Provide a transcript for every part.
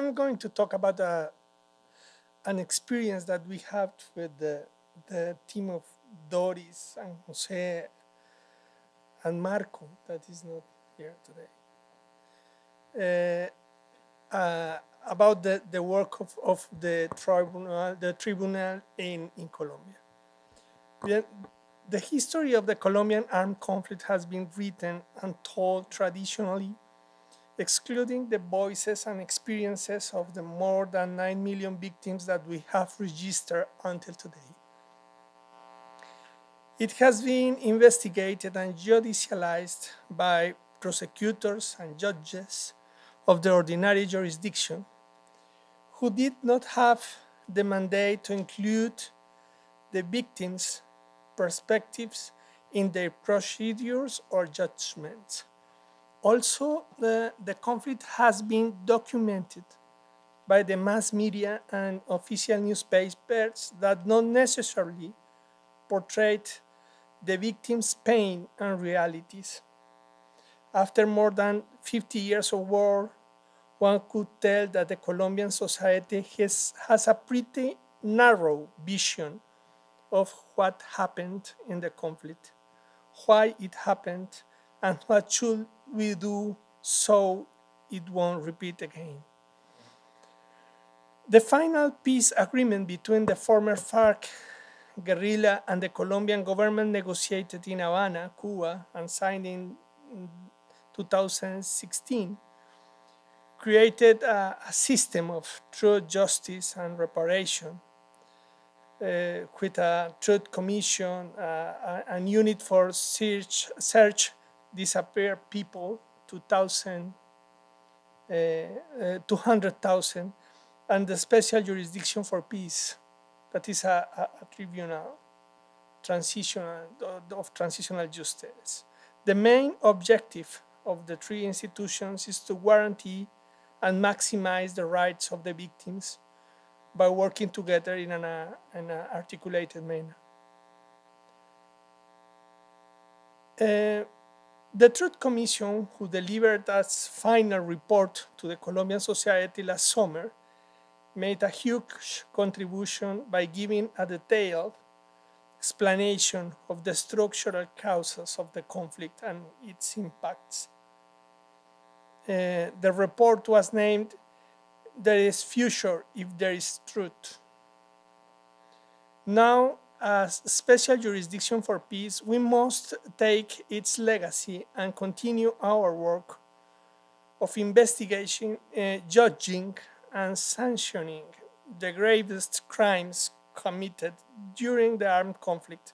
I'm going to talk about an experience that we had with the team of Doris and Jose and Marco, that is not here today, about the work of the tribunal in Colombia. The, the history of the Colombian armed conflict has been written and told traditionally, excluding the voices and experiences of the more than 9 million victims that we have registered until today. It has been investigated and judicialized by prosecutors and judges of the ordinary jurisdiction who did not have the mandate to include the victims' perspectives in their procedures or judgments. Also, the conflict has been documented by the mass media and official newspapers that not necessarily portrayed the victims' pain and realities. After more than 50 years of war, one could tell that the Colombian society has a pretty narrow vision of what happened in the conflict, why it happened, and what should we do so it won't repeat again. The final peace agreement between the former FARC guerrilla and the Colombian government negotiated in Havana, Cuba, and signed in 2016 created a system of truth, justice, and reparation with a truth commission, a unit for search disappeared people, 200,000, and the special jurisdiction for peace, that is a tribunal of transitional justice. The main objective of the three institutions is to guarantee and maximize the rights of the victims by working together in an articulated manner. The Truth Commission, who delivered its final report to the Colombian society last summer, made a huge contribution by giving a detailed explanation of the structural causes of the conflict and its impacts. The report was named "There is Future if There is Truth." Now, as special jurisdiction for peace, we must take its legacy and continue our work of investigation, judging, and sanctioning the gravest crimes committed during the armed conflict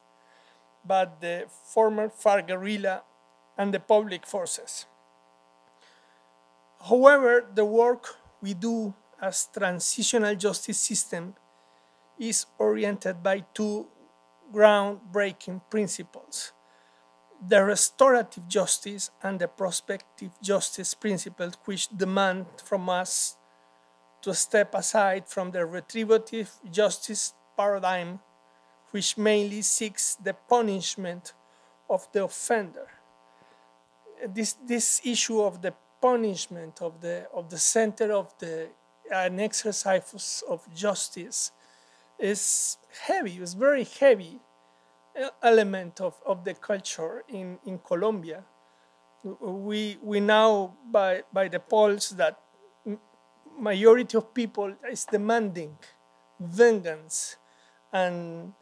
by the former FARC guerrilla and the public forces. However, the work we do as transitional justice system is oriented by two groundbreaking principles: the restorative justice and the prospective justice principles, which demand from us to step aside from the retributive justice paradigm, which mainly seeks the punishment of the offender. This issue of the punishment of the center of an exercise of justice is heavy. It's very heavy element of the culture in Colombia. We know by the polls that majority of people is demanding vengeance and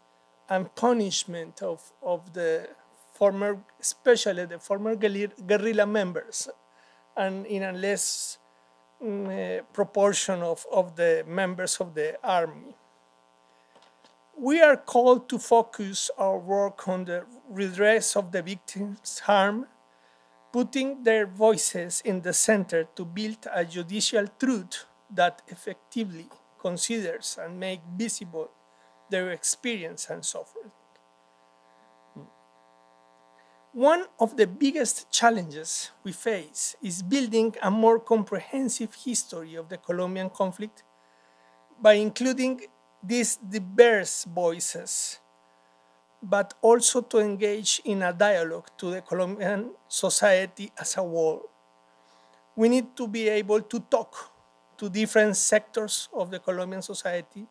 punishment of the former, especially the former guerrilla members, and in a less proportion of the members of the army. We are called to focus our work on the redress of the victims' harm, putting their voices in the center to build a judicial truth that effectively considers and makes visible their experience and suffering. One of the biggest challenges we face is building a more comprehensive history of the Colombian conflict by including these diverse voices, but also to engage in a dialogue to the Colombian society as a whole. We need to be able to talk to different sectors of the Colombian society,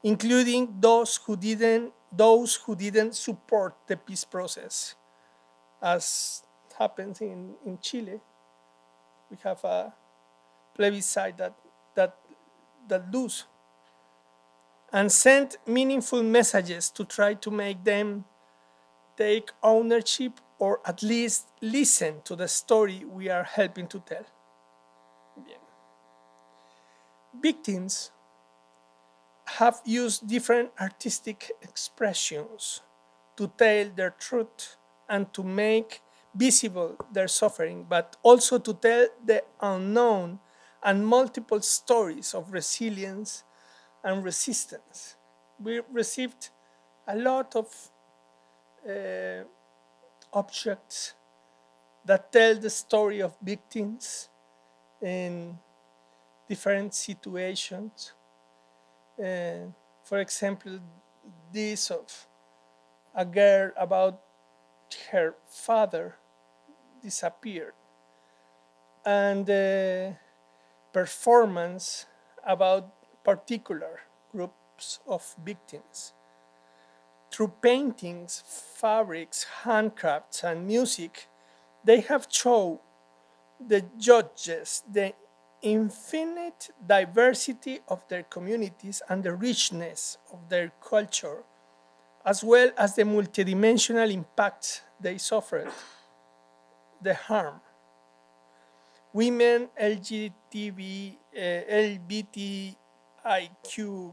including those who didn't support the peace process, as happens in Chile. We have a plebiscite that that lose, and sent meaningful messages to try to make them take ownership or at least listen to the story we are helping to tell. Bien. Victims have used different artistic expressions to tell their truth and to make visible their suffering, but also to tell the unknown and multiple stories of resilience and resistance. We received a lot of uh, objects that tell the story of victims in different situations. For example, this of a girl about her father disappeared, and performance about particular groups of victims. Through paintings, fabrics, handcrafts, and music, they have shown the judges the infinite diversity of their communities and the richness of their culture, as well as the multidimensional impact they suffered, the harm. Women, LGBTIQ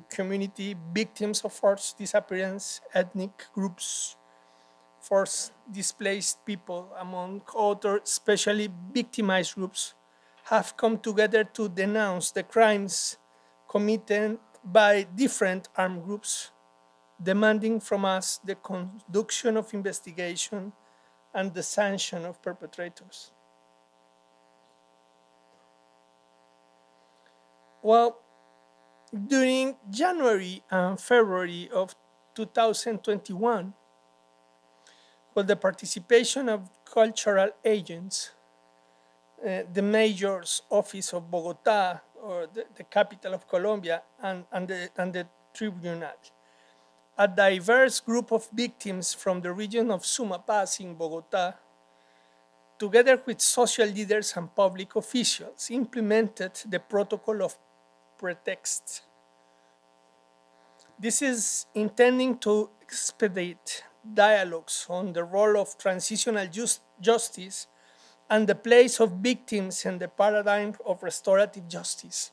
community, victims of forced disappearance, ethnic groups, forced displaced people, among other specially victimized groups, have come together to denounce the crimes committed by different armed groups, demanding from us the conduction of investigation and the sanction of perpetrators. Well, during January and February of 2021, with the participation of cultural agents, the mayor's office of Bogota, or the capital of Colombia, and the tribunal, a diverse group of victims from the region of Sumapaz in Bogota, together with social leaders and public officials, implemented the protocol of pretext. This is intending to expedite dialogues on the role of transitional justice and the place of victims in the paradigm of restorative justice.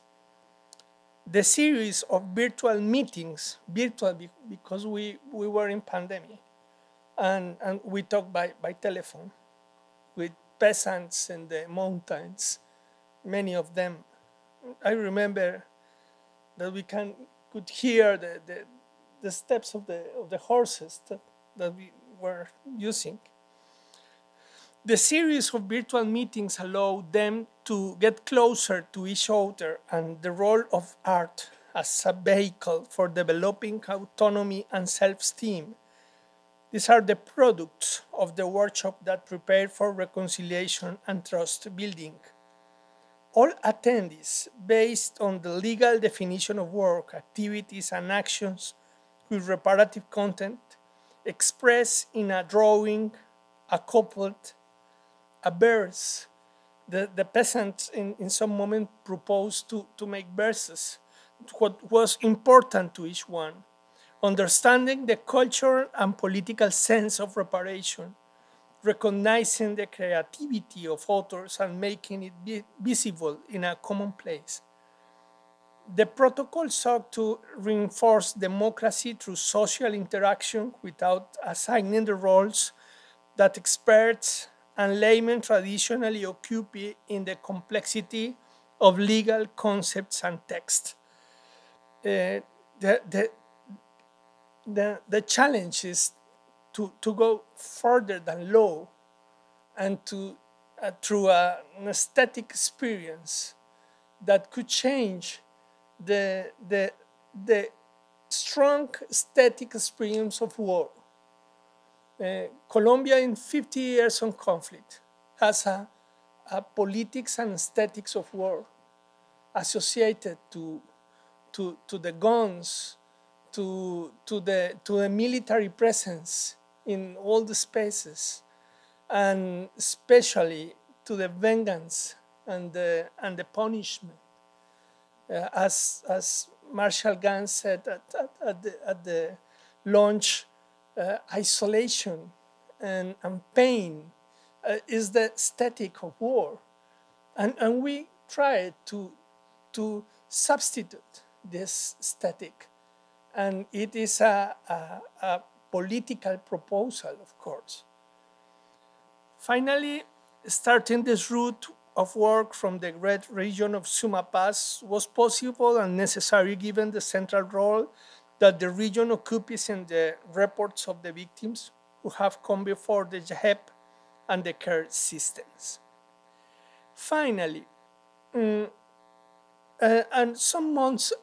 The series of virtual meetings, because we were in pandemic, and we talked by telephone with peasants in the mountains, many of them. I remember that we could hear the steps of the horses that we were using. The series of virtual meetings allowed them to get closer to each other, and the role of art as a vehicle for developing autonomy and self-esteem. These are the products of the workshop that prepared for reconciliation and trust building. All attendees, based on the legal definition of work, activities, and actions with reparative content, expressed in a drawing, a couplet, a verse. The peasants in some moment proposed to make verses, what was important to each one, understanding the cultural and political sense of reparation, recognizing the creativity of authors and making it visible in a common place. The protocol sought to reinforce democracy through social interaction without assigning the roles that experts and laymen traditionally occupy in the complexity of legal concepts and text. The, the, the challenge is to go further than law, and through an aesthetic experience that could change the strong aesthetic experience of war. Colombia, in 50 years of conflict, has a politics and aesthetics of war. associated to the guns, to the military presence in all the spaces, and especially to the vengeance and the punishment. As Marshall Gans said at the launch, isolation and pain is the aesthetic of war. And we tried to substitute this aesthetic. And it is a political proposal, of course. Finally, starting this route of work from the great region of Suma Paz was possible and necessary given the central role that the region occupies in the reports of the victims who have come before the JHEP and the care systems. Finally, and some months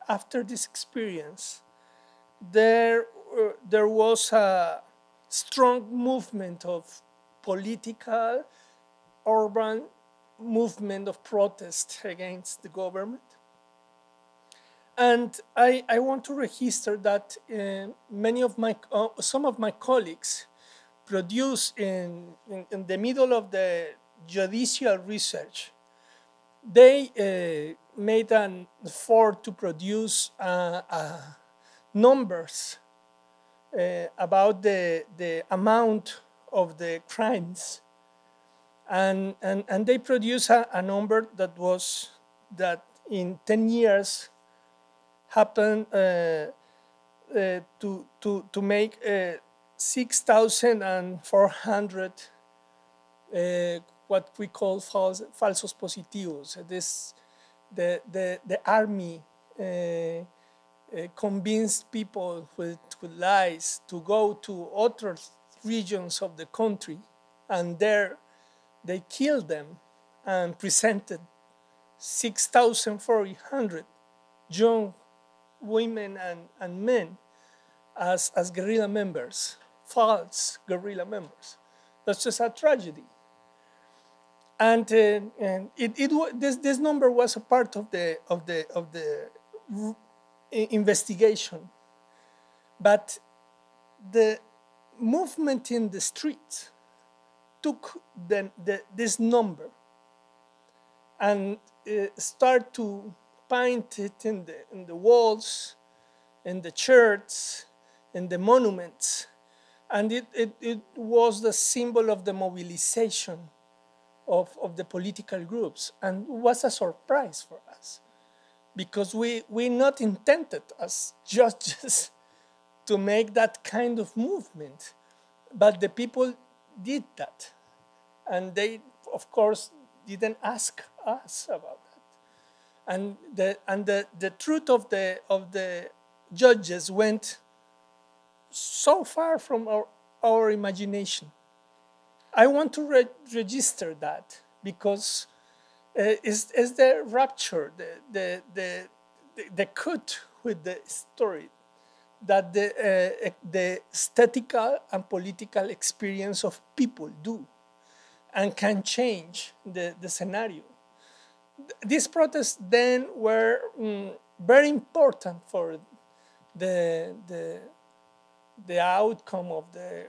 after this experience, there was a strong movement of political, urban movement of protest against the government. And I want to register that some of my colleagues produced in the middle of the judicial research, they made an effort to produce numbers about the amount of the crimes, and they produced a number that was that in 10 years happened to make 6,400 what we call falsos positivos. The army convinced people with lies to go to other regions of the country, and there they killed them and presented 6,400 young women and men as guerrilla members, false guerrilla members. That's just a tragedy. And this number was a part of the investigation, but the movement in the streets took this number and start to paint it in the walls, in the churches, in the monuments, and it was the symbol of the mobilization of the political groups, and it was a surprise for us because we not intended as judges to make that kind of movement, but the people did that, and they of course didn't ask us about that, and the truth of the judges went so far from our imagination. I want to register that because it's the rupture, the cut with the story that the aesthetical and political experience of people do and can change the scenario. These protests then were very important for the outcome of the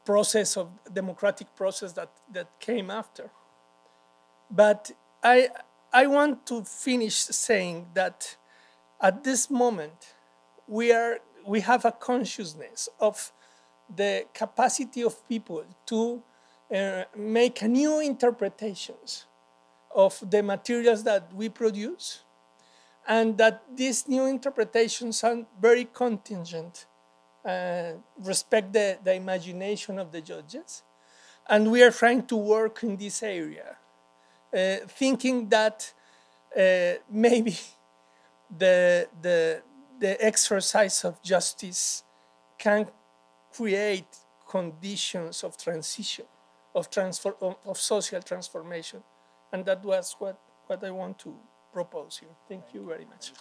process of democratic process that came after. But I want to finish saying that at this moment we have a consciousness of the capacity of people to make new interpretations of the materials that we produce, and that these new interpretations are very contingent, respect the imagination of the judges, and we are trying to work in this area, thinking that maybe the exercise of justice can create conditions of transition, of social transformation, and that was what I want to propose here. Thank you very much.